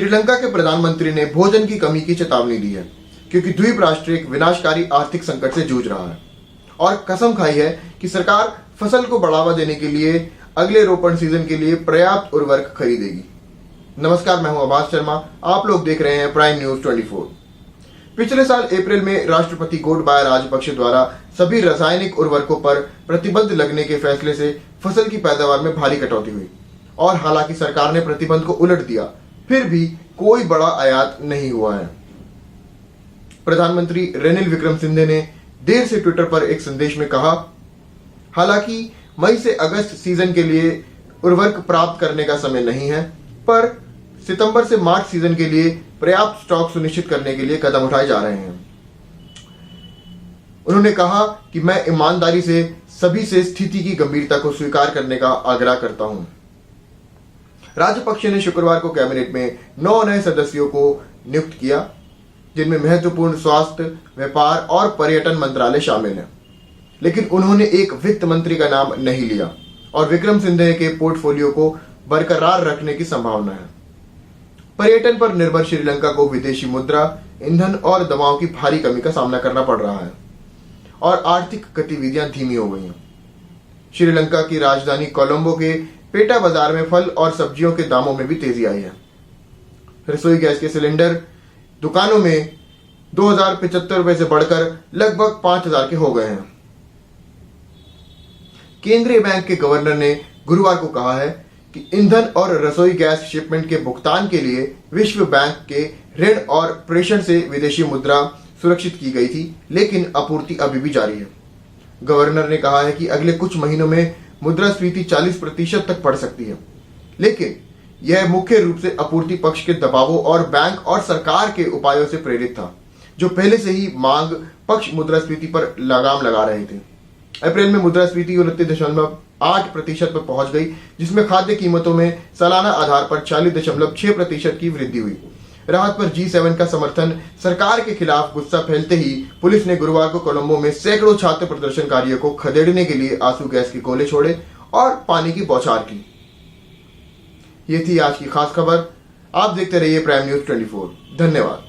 श्रीलंका के प्रधानमंत्री ने भोजन की कमी की चेतावनी दी है क्योंकि द्वीप राष्ट्र एक विनाशकारी आर्थिक संकट से जूझ रहा है और कसम खाई है कि सरकार फसल को बढ़ावा देने के लिए अगले रोपण सीजन के लिए पर्याप्त उर्वरक खरीदेगी। नमस्कार, मैं हूं आभास शर्मा। आप लोग देख रहे हैं प्राइम न्यूज 24। पिछले साल अप्रैल में राष्ट्रपति गोटबाया राजपक्षे द्वारा सभी रासायनिक उर्वरकों पर प्रतिबंध लगने के फैसले से फसल की पैदावार में भारी कटौती हुई और हालांकि सरकार ने प्रतिबंध को उलट दिया, फिर भी कोई बड़ा आयात नहीं हुआ है। प्रधानमंत्री रेनिल विक्रमसिंघे ने देर से ट्विटर पर एक संदेश में कहा, हालांकि मई से अगस्त सीजन के लिए उर्वरक प्राप्त करने का समय नहीं है, पर सितंबर से मार्च सीजन के लिए पर्याप्त स्टॉक सुनिश्चित करने के लिए कदम उठाए जा रहे हैं। उन्होंने कहा कि मैं ईमानदारी से सभी से स्थिति की गंभीरता को स्वीकार करने का आग्रह करता हूं। राजपक्षे ने शुक्रवार को कैबिनेट में 9 नए सदस्यों को नियुक्त किया, जिनमें महत्वपूर्ण स्वास्थ्य, व्यापार और पर्यटन मंत्रालय शामिल हैं। लेकिन उन्होंने एक वित्त मंत्री का नाम नहीं लिया और विक्रमसिंघे के पोर्टफोलियो को बरकरार रखने की संभावना है। पर्यटन पर निर्भर श्रीलंका को विदेशी मुद्रा, ईंधन और दवाओं की भारी कमी का सामना करना पड़ रहा है और आर्थिक गतिविधियां धीमी हो गई हैं। श्रीलंका की राजधानी कोलंबो के पेटा बाजार में फल और सब्जियों के दामों में भी तेजी आई है। रसोई गैस के सिलेंडर दुकानों में 2075 रुपए से बढ़कर लगभग 5000 के हो गए हैं। केंद्रीय बैंक के गवर्नर ने गुरुवार को कहा है कि ईंधन और रसोई गैस शिपमेंट के भुगतान के लिए विश्व बैंक के ऋण और प्रेषण से विदेशी मुद्रा सुरक्षित की गई थी, लेकिन आपूर्ति अभी भी जारी है। गवर्नर ने कहा है कि अगले कुछ महीनों में मुद्रास्फीति 40% तक बढ़ सकती है, लेकिन यह मुख्य रूप से आपूर्ति पक्ष के दबावों और बैंक और सरकार के उपायों से प्रेरित था, जो पहले से ही मांग पक्ष मुद्रास्फीति पर लगाम लगा रहे थे। अप्रैल में मुद्रास्फीति 29.8% पर पहुंच गई, जिसमें खाद्य कीमतों में सालाना आधार पर 40.6% की वृद्धि हुई। राहत पर G7 का समर्थन सरकार के खिलाफ गुस्सा फैलते ही पुलिस ने गुरुवार को कोलंबो में सैकड़ों छात्र प्रदर्शनकारियों को खदेड़ने के लिए आंसू गैस के गोले छोड़े और पानी की बौछार की। ये थी आज की खास खबर। आप देखते रहिए प्राइम न्यूज 24। धन्यवाद।